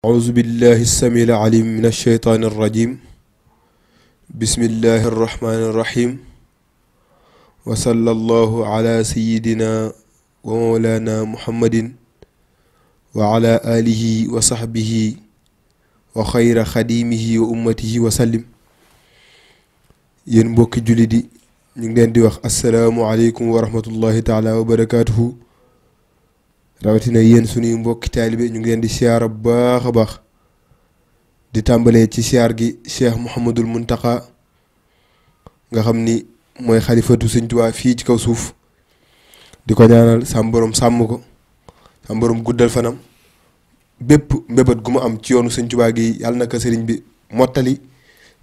أعوذ بالله السميع العليم من الشيطان الرجيم بسم الله الرحمن الرحيم وصلى الله على سيدنا ومولانا محمد وعلى آله وصحبه وخير خديمه وأمته وسلم yéen mbokki jullit yi ñu ngi leen di wax asalaamualeykum wa rahmatullahi taala wa barakaatuhu rawatina yéen suñuy mbokki taalibe ñu ngi leen di siyaara bu baax a baax di tàmbalee ci siyaar gi cheikh Mouhamadul Muntaqa nga xam ni mooy xalifatu Sëñ Tuubaa fii ci kaw suuf di ko ñaanal sam borom sàmm ko sam borom guddal fanam bépp mbébét gu mu am ci yoonu Sëñ Tuubaa gi yàlla na ko sëriñ bi mottali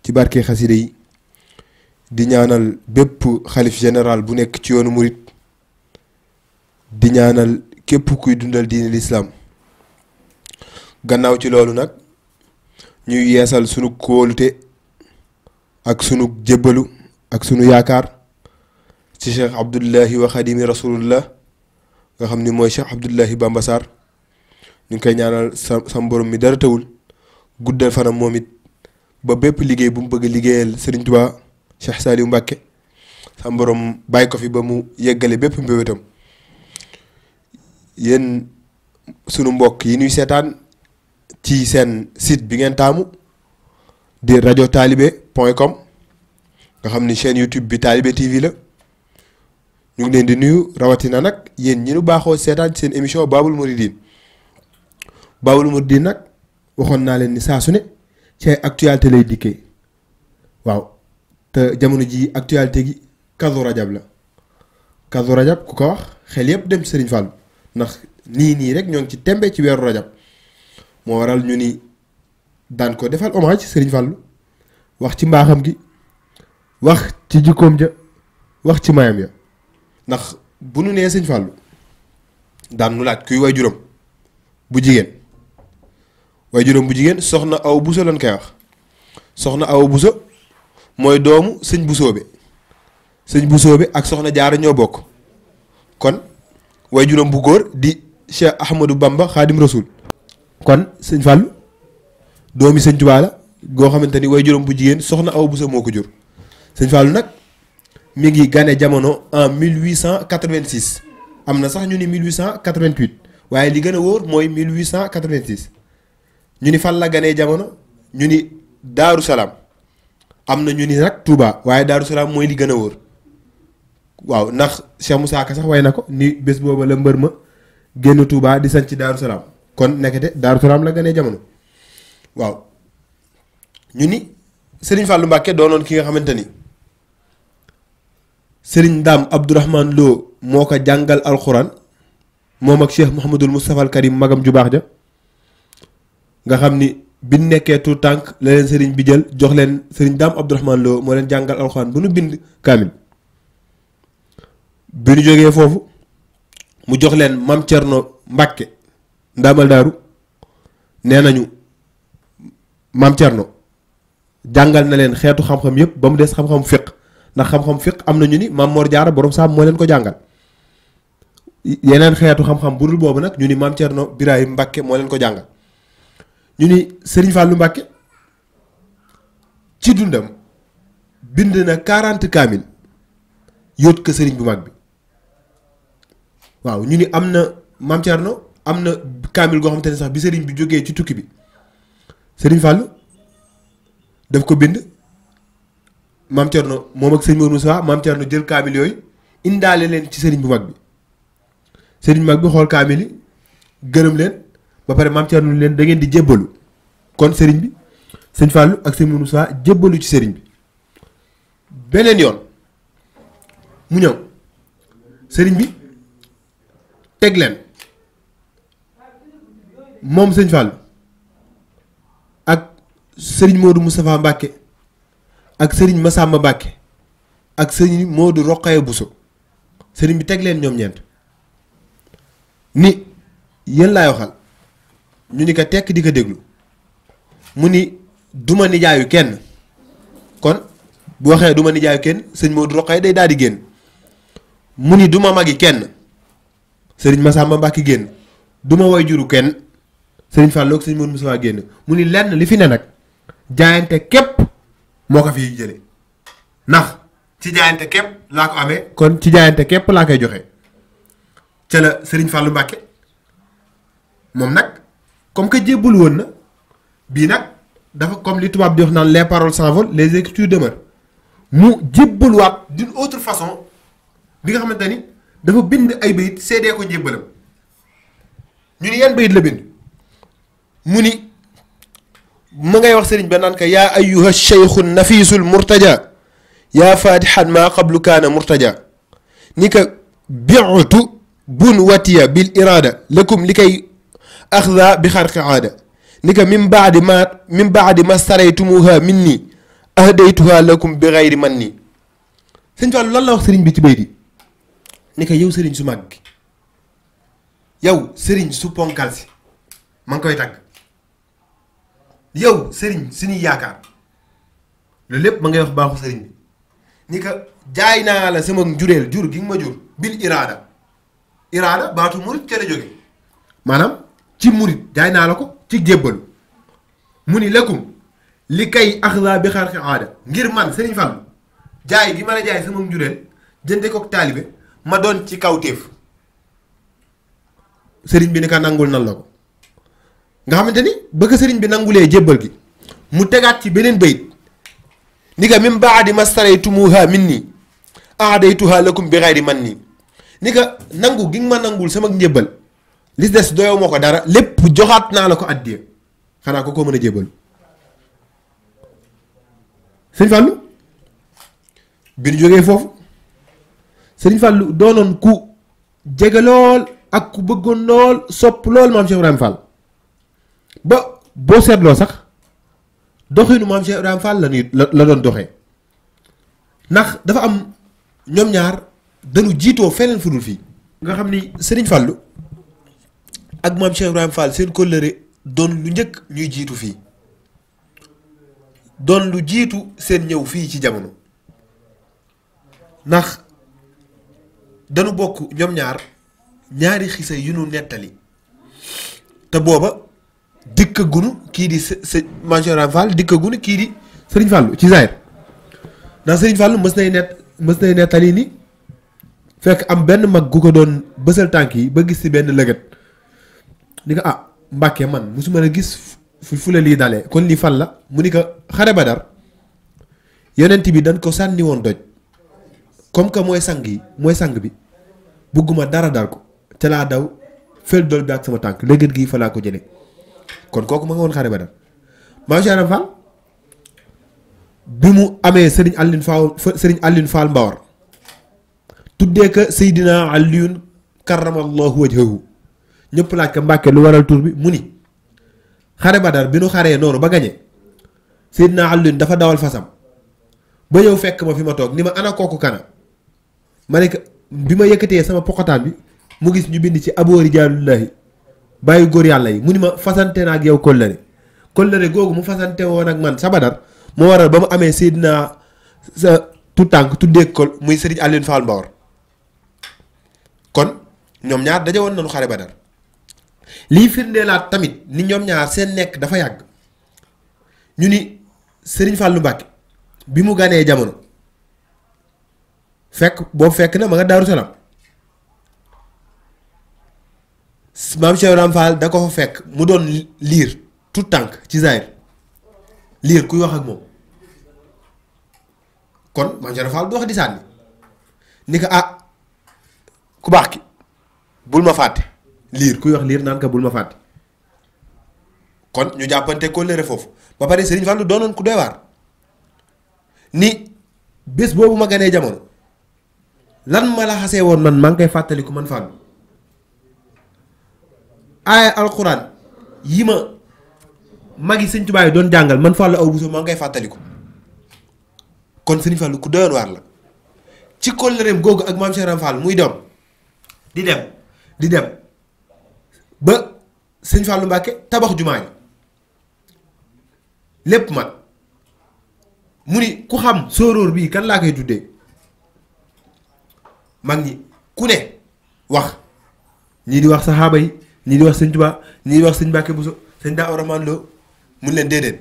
ci barke xaside yi di ñaanal bépp xalif général bu nekk ci yoonu murit di ñaanal képp kuy dundal diine lislaam gannaaw ci loolu nag ñuy yeesal sunu kóolute ak sunu jébbalu ak sunu yaakaar ci cheikh abdullahi wa xadimi rasulullah nga xam ni mooy cheikh abdullahi Bamba Sarr ñu ngi koy ñaanal sa borom mi dara tawul guddal fanam moom it ba bépp liggéey bu mu bëgg liggéeyal Sëriñ Tuubaa Cheikh Saliou Mbacké sam borom bàyyi ko fi ba mu yeggale bépp mbébétam yéen sunu mbokk yi ñuy seetaan ci seen site bi ngeen taamu di rajo talibé.com nga xam ni chaîne YouTube bi Talibé TV la ñu ngi leen di nuyu rawatina nag yéen ñi nu baaxoo seetaan seen émission Babul Mouridine nag waxoon naa leen ni saa su ne ci ay actualité lay dikkee waaw. te jamono ji actualité gi Kazu Rajab la Kazu Rajab ku ko wax xel yëpp dem Serigne Fall ndax nii rek ñoo ngi ci tembe ci weeru rajab moo waral ñu ni daan ko defal hommage Serigne Fall wax ci mbaaxam gi wax ci jikkoom ja wax ci mayam ya ndax bu nu nee Serigne Fall daan nu laaj kuy waajuram bu jigéen soxna Awa Bousso lañ koy wax soxna Awa Bousso mooy doomu sëñ Busoobe ak soxna Jaara ñoo bokk kon way juróom bu góor di Cheikh Ahmadou Bamba Xaadim Rasul kon sëñ Fàllu doomi sëñ Tuubaa la goo xamante ni way juróom bu jigéen soxna Awa Buso moo ko jur sëñ Fàllu nag mi ngi gane jamono en 1886 am na sax ñu ni 1888 waaye li gën a wóor mooy 1886 ñu ni fan la ganee jamono ñu ni Daaru Salaam am na ñu ni nag Touba waaye Daaru Salaam mooy li gën a wóor waaw ndax Cheikh Moussa Ka sax way na ko ni bés booba la mbër ma génn Touba di sanc Daaru Salaam kon nekkete Daaru Salaam la gënee jamono waaw ñu ni Serigne Fallou Mbacké doonoon ki nga xamante ni Serigne Dame Abdourahmane Lo moo ko jàngal alxuraan moom ak Cheikh Mouhamadul Moustapha al Karim magam ju baax ja nga xam ni bi nekkee tout tànk la leen sëriñ bi jël jox leen sëriñ Dame Abdourahmane Lo moo leen jàngal alxuraan bu nu bind kaamil bi nu jógee foofu mu jox leen Mam Cerno Mbàkke ndaamal daaru nee nañu Mam Cerno jàngal na leen xeetu xam-xam yépp ba mu des xam-xam fiq ndax xam-xam fiq am na ñu ni Mam Mor Jaara borom saam moo leen ko jàngal yeneen xeetu xam-xam bu dul boobu nag ñu ni Mam Cerno Birahim Mbàkke moo leen ko jàngal ñu ni Serigne Fallou Mbacké ci dundam bind na 40 kaamil yóot ko Serigne bu mag bi waaw ñu ni am na Mame Thierno am na kaamil goo xamante ne sax bi Serigne bi jógee ci tukki bi Serigne Fallou daf ko bind Mame Thierno moom ak sëñ Mor Moussa Mame Thierno jël kaamil yooyu indaale leen ci Serigne bu mag bi Serigne bu mag bi xool kaamil yi gërëm leen. ba pare Mame Thierno leen da ngeen di jébbalu kon sëriñ bi sëñ Fallou ak sëñ Moussa jébbalu ci sëriñ bi beneen yoon mu ñëw sëriñ bi teg leen moom sëñ Fallou ak sëriñ Modou Moustapha Mbacké ak sëriñ Massamba Mbacké ak sëriñ Modou Rokhaya Bousso sëriñ bi teg leen ñoom ñeent ni yéen laay waxal ñu ni ko tekk di ko déglu mu ni duma nijaayu kenn kon bu waxee duma nijaayu kenn sëñ Modou Rokhaya day daal di génn mu ni duma magi kenn sëriñ Massamba Mbacké génn duma way juru kenn sëriñ Fallou ak sëriñ Modou Moussa génn mu ni lenn li fi ne nag jaayante képp moo ko fi jële ndax ci jaayante képp laa ko amee kon ci jaayante képp laa koy joxe ca la sëriñ Fallou Mbacke moom nag comme que jébbal woon na bii nag dafa comme li tubaab di wax naan les paroles s'envolent les écritures demeurent mu jébbaluwaat d'une autre façon bi nga xamante ni dafa bind ay bayit seedee ko njébbalam ñu ni yan bayit la bind mu ni ma ngay wax sëriñ ba naan ka yaa ayyuha cheikhu nafisul murtaja yaa fatihan maa qablu kaana murtaja ni ka bi'tu bun watiya bil irada lakum li kay axda bi xarqi aada ni ka min baadi ma saraytumuha minni ahdaytuha lakum bi xayri man nii sëñ Fallu lan la wax sëriñ bi ci bayit yi ni ka yow sëriñ su mag gi yow sëriñ su ponkal si ma ngi koy tagg yow sëriñ suñuy yaakaar loolu lépp ma ngay wax baaxu sëriñ bi ni ka jaay naa la sama njureel jur gi nga ma jur bil iraada baatu murit ca la jóge maanaam ci murit jaay naa la ko ci jébbalu mu ni lekkum li kay axda bi xarqi aada ngir man sëriñ Fallu jaay gi ma la jaay sama njureel jënde ko taalibe ma doon ci kawtéef sëriñ bi ni ka nangul nan la ko nga xamante ni bëgg sëriñ bi nangulee jébbal gi mu tegaat ci beneen bayit ni ka min baadi ma saraytumuha minni aadaytuha lakum bi xayri man nii ni ka nangu gi nga ma nangul sama njébbal li des doyow ma ko dara lépp joxaat naa la ko addiya xanaa ko mën a jébbalu sëriñ Fallu bi ñu jógee foofu sëriñ Fallu doonoon ku jege lool ak ku bëggoon lool sopp lool maam Cheikh Ibrahima Fall ba boo seetloo sax doxinu maam Cheikh Ibrahima Fall la doon doxee ndax dafa am ñoom ñaar dañu jiitoo feneen fu dul fii nga xam ni sëriñ Fallu ak maam Cheikh Ibrahima Fall seen kóllëre doon lu njëkk ñuy jiitu fii doon lu jiitu seen ñëw fii ci jamono ndax dañu bokk ñoom ñaari xisa yu nu nettali te booba dikka gunu kii di maam Cheikh Ibrahima Fall dikka gunu kii di sëriñ Fallu ci zaahir ndax sëriñ Fallu mës nay nettali ni fekk am benn mag gu ko doon bësal tànk yi ba gis ci benn lëgët ni ko Mbàkke man musuma la gis fu la lii dalee kon lii fan la mu ni ko xare Badar yonent bi dañ ko sànni woon doj comme que mooy sang bi bugguma dara dal ko ca laa daw fel dol bi ak sama tànk lëgët gi fa laa ko jële kon kooku ma nga woon xare Badar maam Cheikh Ibra Fall bi mu amee sëriñ Alioune Fall Mbawar tuddee ko Seydina Alioune karamallahu wajhahu ñëpp laaj ko Mbàkke lu waral tur bi mu ni xare Badar bi nu xaree noonu ba gañe Seydina Alioune dafa dawal fasam ba ñëw fekk ma fi ma toog ni ma ana kooku kana ma ne bi ma yëkkatee sama poqataan bi mu gis ñu bind ci aboori jaalullahi bàyyi góor yàlla yi mu ni ma fasante na ak yow kóllëre googu mu fasante woon ak man sa Badar moo waral ba mu amee Seydina sa tànk tuddee ko muy Serigne Alioune Fall Mbawar kon ñoom ñaar daje woon nañu xare Badar lii firndeelaat tamit ni ñoom ñaar seen nekk dafa yàgg ñu ni Serigne Fallou Mbacke bi mu ganee jamono fekk na ma nga Daaru Salaam maam Cheikh Ibrahima Fall da ko fa fekk mu doon liir tout tànk ci zaahir liir kuy wax ak moom kon maam Cheikh Ibrahima Fall du wax di sànni ni ko ku baax ki bul ma fàtte liir kuy wax liir naan ko bul ma fàtte kon ñu jàppante kóllëre foofu ba pare Serigne Fallou doonoon ku doy waar ni bés boobu ma ganee jamono lan ma la xasee woon man maa ngi koy fàttaliku man Fallou aaya alxuraan yi ma magi Sëñ Tuubaa yi doon jàngal man Fallou Awa Bousso maa ngi koy fàttaliku kon Serigne Fallou ku doyoon waar la ci kóllëreem googu ak maam Cheikh Ibrahima Fall muy doom di dem ba Sëñ Fallou Mbacke tabax jumaa yi lépp mat mu ni ku xam sóoróor bii kan laa koy tuddee mag ñi ku ne wax ñii di wax saxaaba yi ñii di wax Sëñ Tuubaa ñii di wax Sëñ Mbacke Bousso sëñ daa Abdourahmane Lo mun leen déedéet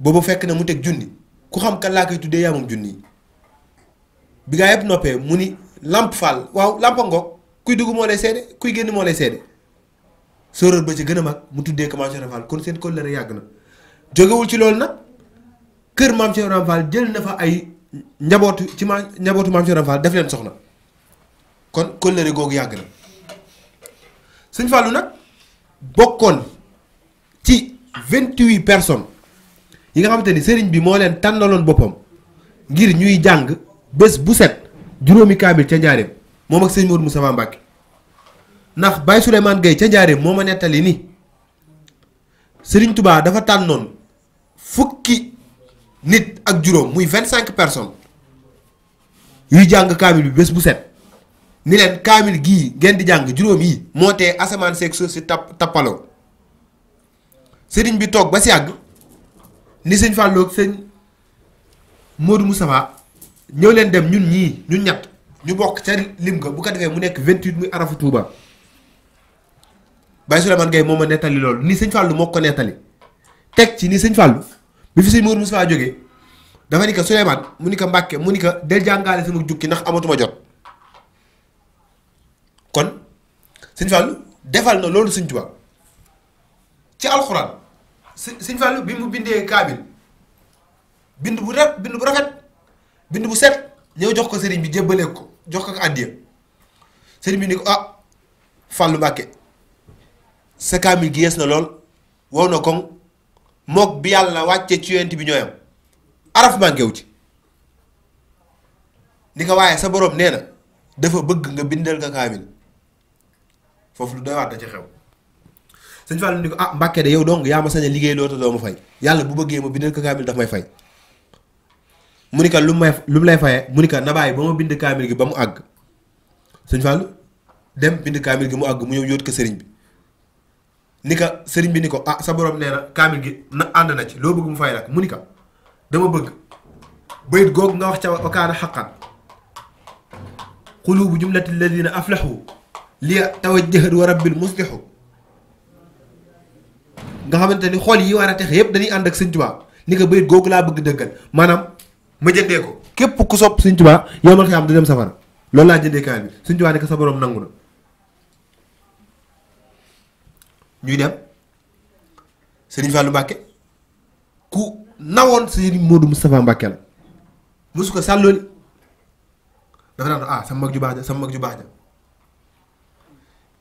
boobu fekk na mu teg junni ku xam kan laa koy tuddee yaa moom junni bi gaa yëpp noppee mu ni Lamp Fall waaw lampa ngoog kuy dugg moo lay seede kuy génn moo lay seede sóoróor ba ci gën a mag mu tuddee ko Maam Cheikh Ibra Fall kon seen kóllëre yàgg na jógewul ci loolu nag kër Maam Cheikh Ibra Fall jël na fa ay njabootu Maam Cheikh Ibra Fall def leen soxna kon kóllëre googu yàgg na sëñ Fallou nag bokkoon ci 28 personnes yi nga xamante ni sëriñ bi moo leen tànnaloon boppam ngir ñuy jàng bés bu set juróomi kaamil ca njaareem moom ak sëñ Modou Moustapha Mbacke ndax Baye Souleymane Gueye ca njaareem moo ma nettali ni sëriñ Touba dafa tànnoon fukki nit ak juróom muy 25 personnes yuy jàng kaamil bi bés bu set ni leen kaamil gii ngeen di jàng juróom yi moo tee asamaan seeg suuf si tappaloo sëriñ bi toog ba si yàgg ni sëñ Fallou ak sëñ Modou Moustapha ñëw leen dem ñun ñii ñun ñett ñu bokk ca lim ga bu ko defee mu nekk 28 muy arafu Touba Baye Souleymane Gueye moo ma nettali loolu ni sëñ Fallou moo ko nettali teg ci ni sëñ Fallou bi fi sëñ Modou Moustapha jógee dafa ni ko Souleymane mu ni ko Mbàkke mu ni ko del jàngaale sama jukki ndax amatuma jot kon sëñ Fallou defal na loolu sëñ Touba ci alxuraan sëñ Fallou bi mu bindee kaamil bind bu rafet bind bu set ñëw jox ko sëriñ bi jébbalee ko jox ko àddiya sëriñ bi ni ko ah Fallou Mbàkke sa kaamil gi yees na lool wow na koŋ mook bi yàlla wàccee ci yonent bi ñooyam araf manqué wu ci ni ko waaye sa borom nee na dafa bëgg nga bindal nga kaamil foofu lu doy waat da ci xew sëñ Fallou ni ko ah Mbàkke de yow dong yaa ma sañ a liggéey loota doo ma fay yàlla bu bëggee ma bindal ko kaamil daf may fay mu ni ko lu mu lay fayee mu ni ko na bàyyi ba ma bind kaamil gi ba mu àgg sëñ Fallou dem bind kaamil gi mu àgg mu ñëw yóot ko sëriñ bi ni ko sëriñ bi ni ko ah sa borom nee na kaamil gi na ànd na ci loo bëgg mu fay nag mu ni ko dama bëgg bayit googu nga wax ca wakaana xaqan qulubu jumlati alladina aflahu liya tawajjahat wa rabbil muslihu nga xamante ni xool yi war a texe yépp dañuy ànd ak sëñ Tuubaa ni ko bayit googu laa bëgg dëggal maanaam ma jëndee ko képp ku sopp sëñ Tuubaa yow ma xam du dem safara loolu laa jëndee kaamil bi sëñ Tuubaa ni ko sa borom nangu na ñuy dem sëriñ Fallou Mbacke ku nawoon sëriñ Modou Moustapha Mbacke la mosu ko sàllooli dafa naan ah sama mag ju baax ja sama mag ju baax ja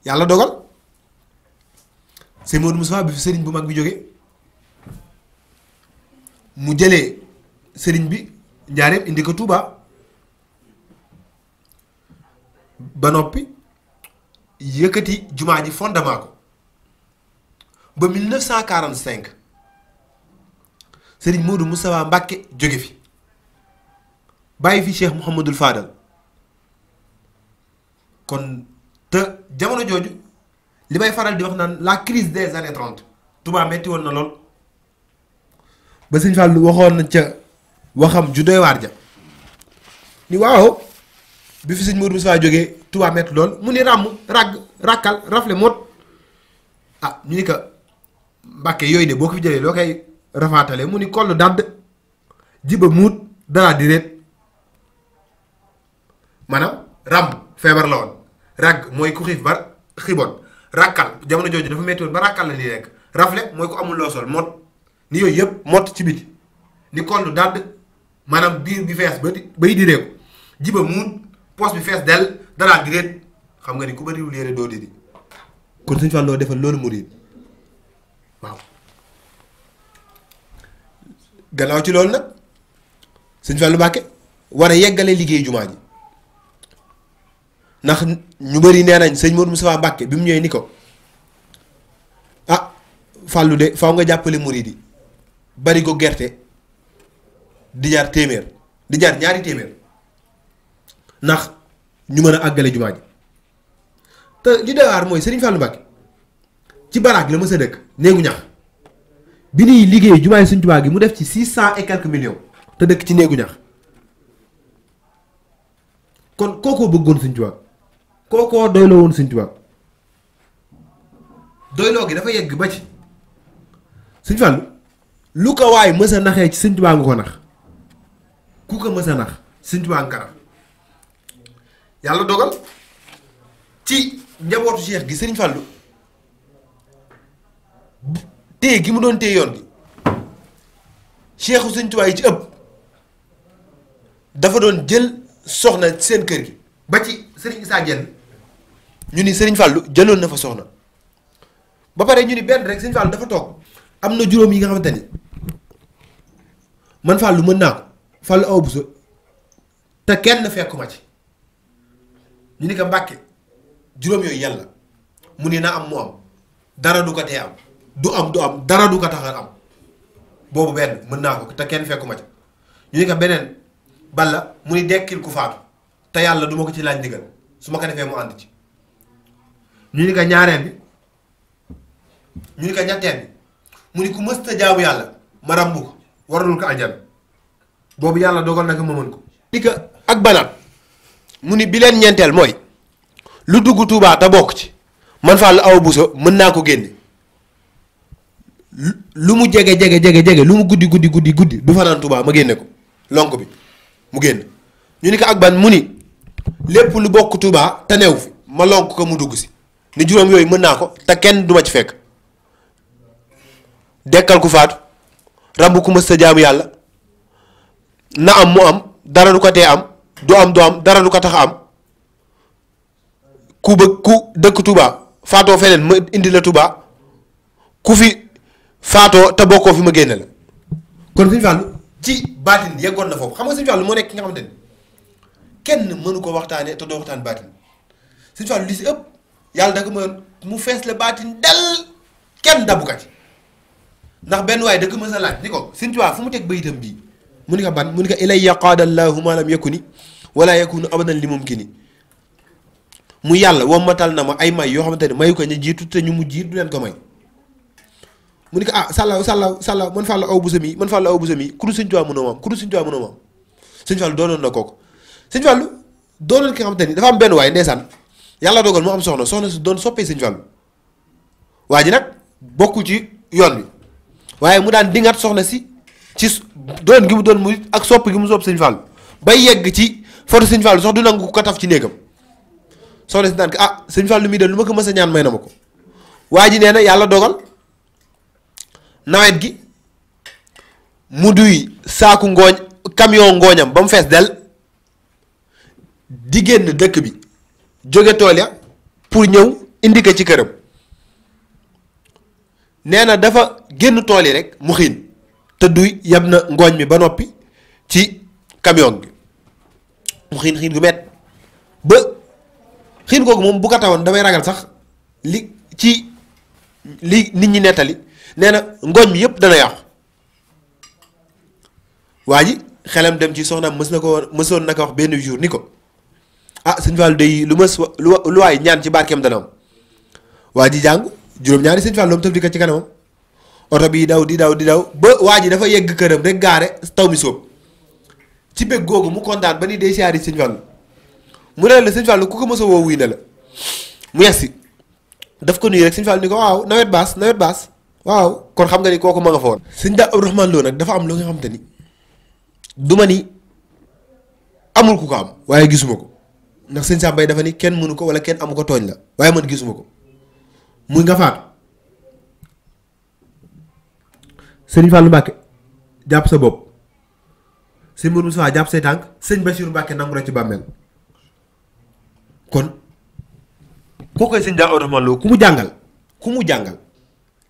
yàlla dogal sëriñ Modou Moustapha bi fi sëriñ bu mag bi jógee mu jëlee sëriñ bi njaareem indi ko Touba ba noppi yëkkati jumaa ji fondement ko ba 1945 sëriñ Modou Moustapha Mbacke jóge fi bàyyi fi Cheikh Mouhamadul Fadal kon te jamono jooju li may faral di wax naan la crise des années 30 Touba metti woon na lool ba sëñ Fallou waxoon na ca waxam ju doy waar ja ni waaw bi fi sëñ Modou Moustapha jógee Touba metti lool mu ni ràmm ràkkal rafle mot ah ñu ni ko Mbàkke yooyu de boo ko fi jëlee loo koy rafaatale mu ni koll dàdd jiba muut dara di réet maanaam ràmm feebar la woon ràgg mooy ku xiif ba xiboon ràkkal jamono jooju dafa metti woon ba ràkkal la ni nekk rafle mooy ku amul loo sol mot ni yooyu yëpp mott ci biti ni koll dàdd maanaam biir bi fees bay di réeku jiba muut poos bi fees dell dara di réet xam nga ni ku bariwul yére doo di kon Sëñ Fallou defal loolu murid waaw gannaaw ci loolu nag Sëñ Fallou Mbacke war a yeggale liggéey jumaa ji ndax ñu bëri nee nañ sëñ Modou Moustapha Mbacke bi mu ñëwee ni ko ah Fallou de faw nga jàppale murid yi bari ko gerte di jar téeméer di jar ñaari téeméer ndax ñu mën a àggale jumaa ji te li doy waar mooy Serigne Fallou Mbacke ci baraag la mës a dëkk néegu ñax bi ñuy liggéey jumaay Sëñ Tuubaa gi mu def ci 600 et quelques millions te dëkk ci néegu ñax kon kookoo bëggoon Sëñ Tuubaa kookoo doyloo woon Sëñ Tuubaa doyloo gi dafa yegg ba ci sëñ Fallu lu ko waay mës a naxee ci sëñ Tuubaa nga ko nax ku ko mës a nax sëñ Tuubaa nga nax yàlla dogal ci njabootu Cheikh gi sëñ Fallu téye gi mu doon téye yoon gi Cheikhu sëñ Tuubaa yi ci ëpp dafa doon jël soxna seen kër gi ba ci sëriñ Issa Diène ñu ni sëriñ Fallu jëloon na fa soxna ba pare ñu ni benn rek sëñ Fallu dafa toog am na juróom yi nga xamante ni man Fallu mën naa ko Fallu aw busa te kenn fekkuma ci ñu ni ko Mbàkke juróom yooyu yàlla mu ni na am mu am dara du ko tee am du am dara du ko tax am boobu benn mën naa ko te kenn fekkuma ci ñu ni ko beneen balla mu ni dekkil ku faatu te yàlla du ma ko ci laaj ndigal su ma ko defee mu ànd ci ñu ni ko ñaareel bi ñu ni ko ñetteel bi mu ni ku mësta jaamu yàlla ma ràmbu ko waralul ko aljana boobu yàlla dogal na ko ma mën ko ni ko ak banaat mu ni bi leen ñeenteel mooy lu dugg Tuubaa te bokk ci man Fallu Awa Bousso mën naa ko génne lu mu jege lu mu guddi du fanaan Tuubaa ma génne ko lonk bi mu génn ñu ni ko ak ban mu ni lépp lu bokk Tuubaa te neew fi ma lonk ko mu dugg si ni juróom yooyu mën naa ko te kenn duma ci fekk dekkal ku faatu rambu ku mës sa jaamu yàlla na am mu am dara du ko tee am du am dara du ko tax am ku bëgg ku dëkk Touba faatoo feneen ma indi la Touba ku fi faatoo te bokkoo fi ma génne la kon Sëñ Fallu ci baatin yeggoon na foofu xam nga Sëñ Fallu moo nekk ki nga xamante ni kenn mënu ko waxtaanee te doo waxtaan baatin Sëñ Fallu li si ëpp yàlla da ko mu fees la baatin del kenn dabu ka ci ndax benn waaye da ko mës a laaj ni ko Sëñ Tuubaa fu mu teg bayitam bii mu ni ko ban mu ni ko ilayya qaada llaahu maa lam yakuni wala yakunu abadan li mumkini mu yàlla wommatal na ma ay may yoo xamante ne mayu ko ñu jiitu te ñu mu jiit du leen ko may mu ni ko ah sàllaaw man Fallu Awa Bousso mii ku du Sëñ Tuubaa mënoo maam Sëñ Fallu doonoon na kooku Sëñ Fallu doonoon ki nga xamante ni dafa am benn waaye ndeysaan yàlla dogal mu am soxna si doon soppee Sëñ Fallu waa ji nag bokku ci yoon bi waaye mu daan dingat soxna si ci doon gi mu doon muy ak sopp gi mu sopp Sëñ Fallu bay yegg ci foto Sëñ Fallu sax du nangu ko taf ci néegam soxna si naan ko ah Sëñ Fallu mii de lu ma ko mës a ñaan may na ma ko waa ji nee na yàlla dogal nawet gi mu duy saaku ngooñ camion ngooñam ba mu fees del di génn dëkk bi jóge tool ya pour ñëw indi ko ci këram nee na dafa génn tool yi rek mu xiin te duy yab na ngooñ mi ba noppi ci camion bi mu xiin gu met ba xiin googu moom bu ko tawoon damay ragal sax li nit ñi nettali nee na ngooñ mi yëpp dana yàqu waa ji xelam dem ci soxnaam mësoon na ko wax benn jour ni ko ah Sëñ Fallu day lu waay ñaan ci barkeem dana am waa ji jàng juróom-ñaari Sëñ Fallu tëf di ko ci kanamam oto bi di daw ba waa ji dafa yegg këram rek gaare taw mi sóob ci bëgg googu mu kontaan ba ni day siyaari Sëñ Fallu mu ne la Sëñ Fallu ku ko mës a woo wuy na la mu yegsi daf ko nuyu rek Sëñ Fallu ni ko waaw nawet baas waaw kon xam nga ni kooku ma nga fa woon Sëñ Daa Abdourahmane Lo nag dafa am lu nga xam te ni du ma ni amul ku ko am waaye gisuma ko ndax Sëñ Sàmbay dafa ni kenn mënu ko wala kenn amu ko tooñ la waaye man gisuma ko muy nga faatu Sëñ Fallu Mbàkke jàpp sa bopp Sëñ Mourou Moussa jàpp say tànk Sëñ Basiru Mbàkke nangu la ci bàmmeel kon koo koy Sëñ Daa Abdourahmane Lo ku mu jàngal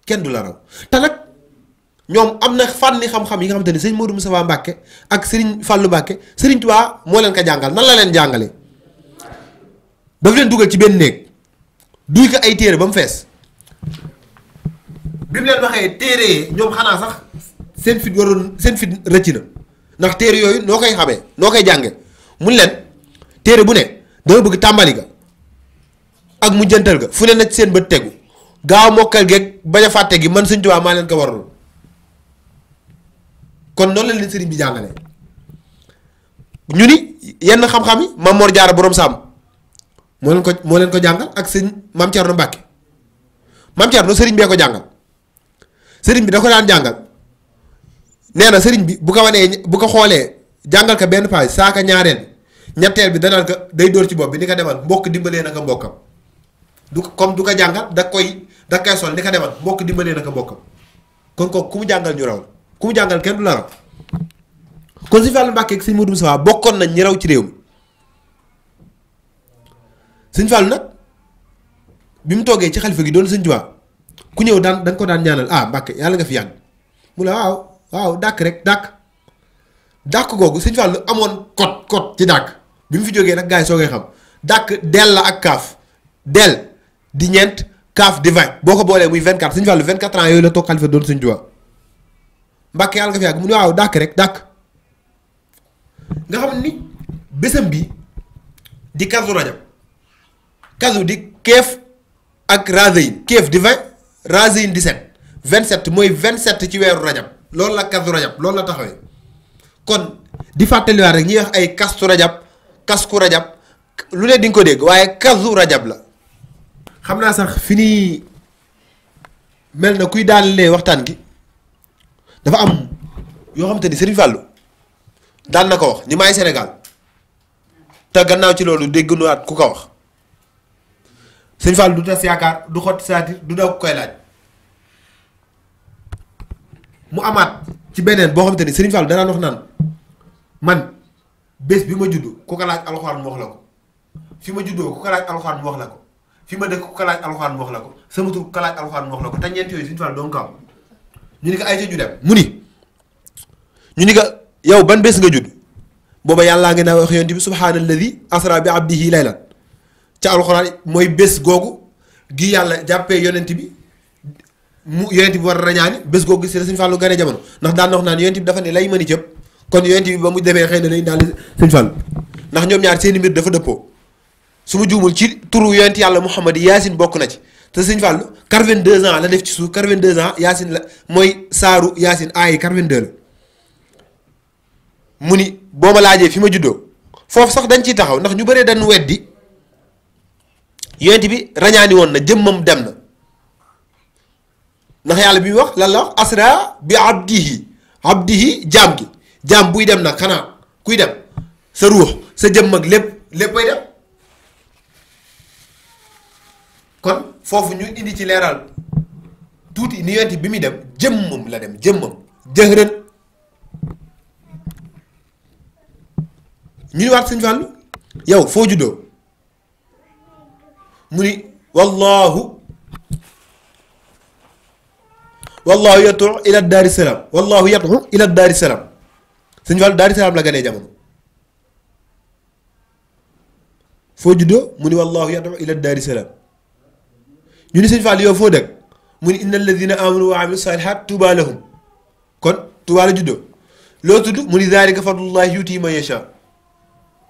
kenn du la raw te nag ñoom am na fànni xam-xam yi nga xamante ni Sëñ Mourou Moussa Mbàkke ak Sëriñ Fallu Mbàkke Sëriñ Tuubaa moo leen ko jàngal nan la leen jàngale daf leen dugal ci benn néeg duy ko ay téere ba mu fees bi mu leen waxee téere yi ñoom xanaa sax seen fit rëcc na ndax téere yooyu noo koy xamee noo koy jànge mun leen téere bu ne dama bëgg tàmbali ga ak mu jëntal ga fu ne na seen bët tegu gaaw mokkal geeg bañ a fàtte gi man Sëñ Tuubaa maa leen ko warul kon noonu la leen sëriñ bi jàngale ñu ni yenn xam-xam yi Maam Mor Jaara boroom Sàmm moo leen ko jàngal ak sëñ Maam Cerno Mbàkke Maam Cerno sëriñ bee ko jàngal sëriñ bi da ko daan jàngal nee na sëriñ bi bu ko wanee bu ko xoolee jàngal ko benn page saaka ñaareel ñetteel bi danaan ko day dóor ci bopp bi ni ko demal mbokk dimbalee na ko mbokkam du comme du ko jàngal da koy sol ni ko demal mbokk dimbalee na ko mbokkam kon kooku ku mu jàngal ñu raw la ku mu jàngal kenn du la raw kon Sëñ Fallu Mbàkke ak Sëñ Moodu Mustafaa bokkoon nañ ñi raw ci réew mi Sëñ Fallu nag bi mu toogee ci xalifa gi doon Sëñ Tuubaa ku ñëw dañ ko daan ñaanal Mbàkke yàlla nga fi yàgg mu la waaw dàkk rek dàkk googu Sëñ Fallu amoon code ci dàkk bi mu fi jógee nag gars yi soo koy xam dàkk del la ak kaaf del di ñeent kaaf di 20 boo ko boolee muy 24 Sëñ Fallu 24 ans yooyu la toog xalifa doon Sëñ Tuubaa Mbàkke yàlla nga fi yàgg mu ne waaw dàkk rek dàkk nga xam ni bésam bi di Kazu Rajab kazu di keef ak razeyin keef di 20 razeyin 17 27 mooy 27 ci weeru rajab loolu la Kazu Rajab loolu la taxawee kon di fàttaliwaat rek ñuy wax ay kastu rajab kasku rajab lu ne di nga ko dégg waaye Kazu Rajab la xam naa sax fi nii mel na kuy daanalee waxtaan gi dafa am yoo xam te ni Serigne Fallou daan na ko wax ni maay Sénégal te gannaaw ci loolu dégg nuwaat ku ko wax Serigne Fallou du tas yaakaar du xott saatir du daw koy laaj mu amaat ci beneen boo xam te ni Serigne Fallou danaan wax naan man bés bi ma juddu ku ko laaj alxuraan mu wax la ko fi ma juddoo ku ko laaj alxuraan mu wax la ko fi ma dëkk ku ko laaj alxuraan mu wax la ko sama tur ku ko laaj alxuraan mu wax la ko te ñeent yooyu Serigne Fallou doon ko am ñu ni ko ay ca ñu dem ñu ni ko yow ban bés nga judd booba yàllaa ngi naa wax yonent bi subhaanalladi asra bi abdihi laylan ca alxuraan mooy bés googu gi yàlla jàppee yonent bi mu yonent bi war a rañaani bés googu si la Sëñ Fallu gane jamono ndax daan na wax naan yonent bi dafa ne lay mën a cëpp kon yonent bi ba mu demee xëy na lay daal Sëñ Fallu ndax ñoom ñaar seeni mbir dafa dëppoo su ma juumul ci turu yonent yàlla Muhammad Yaasin bokk na ci te Sëñ Fallu 82 ans la def ci suuf 82 ans Yaasin la mooy saaru Yaasin aay 82 la mu ni boo ma laajee fi ma juddoo foofu sax dañ ciy taxaw ndax ñu bëree dañ weddi yonent bi rañaani woon na jëmmam dem na ndax yàlla bi muy wax lan la wax asra bi abdihi jaam gi jaam buy dem nag xanaa kuy dem sa ruux sa jëmm ak léppay dem kon foofu ñu indi ci leeral tuuti ni yonent bi muy dem jëmmam la dem jëmmam jëhërën ñu ni waat Sëñ Fallu yow foo juddoo mu ni wallahu yatu ila daari salaam wallahu yatu ila daari salaam Sëñ Fallu daari salaam la ganee jamono foo juddoo mu ni wallahu yatu ila daari salaam ñu ni Sëñ Fallu yow foo dëkk mu ni inna alladina amanu wa amilu salihat tuuba lahum kon tuuba la juddoo loo tudd mu ni zalika fadlullahi yuti man yasha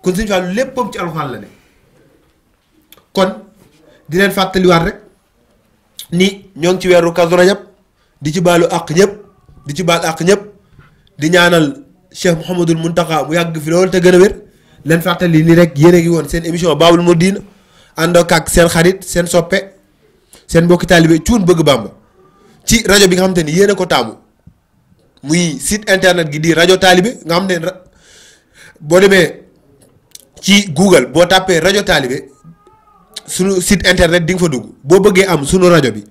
kon Sëñ Fallu léppam ci alxuraan la ne kon di leen fàttaliwaat rek ni ñoo ngi ci weeru Kazu Rajab di ci baalu àq ñëpp di ci baal àq ñëpp di ñaanal Cheikh Mouhamadul Mountakha mu yàgg fi loolu te gën a wér leen fàttali ni rek yéen a ngi woon seen émission Baabul Muridiina àndoo ak seen xarit seen soppe seen mbokki taalibe Cuun Bëgg Bàmba ci rajo bi nga xam te ni yéen a ko taamu muy site internet gi di rajo taalibe nga xam ne boo demee ci Google boo tàppee rajo taalibe sunu site internet di nga fa dugg boo bëggee am sunu rajo bi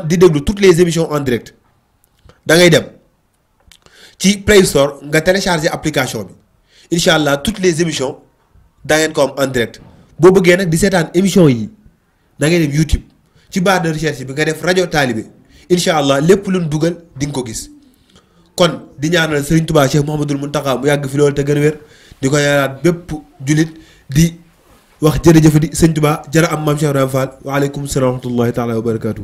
di déglu toutes les émissions en direct da ngay dem ci Play Store nga télécharger application bi incha allah toutes les émissions da ngeen ko am en direct boo bëggee nag di seetaan émission yi da ngay dem YouTube ci barre de recherche bi nga def rajo taalibe incha allah lépp luñ dugal di nga ko gis kon di ñaanal Serigne Touba Cheikh Mouhamadul Mountakha mu yàgg fi loolu te gën a wér di ko ñaanaat bépp jullit di wax jërëjëf di Sëñ Touba jërë am maam Cheikh Ibrahima Fall waaleykum salaam wa rahmatullahi taala wa barakaatu.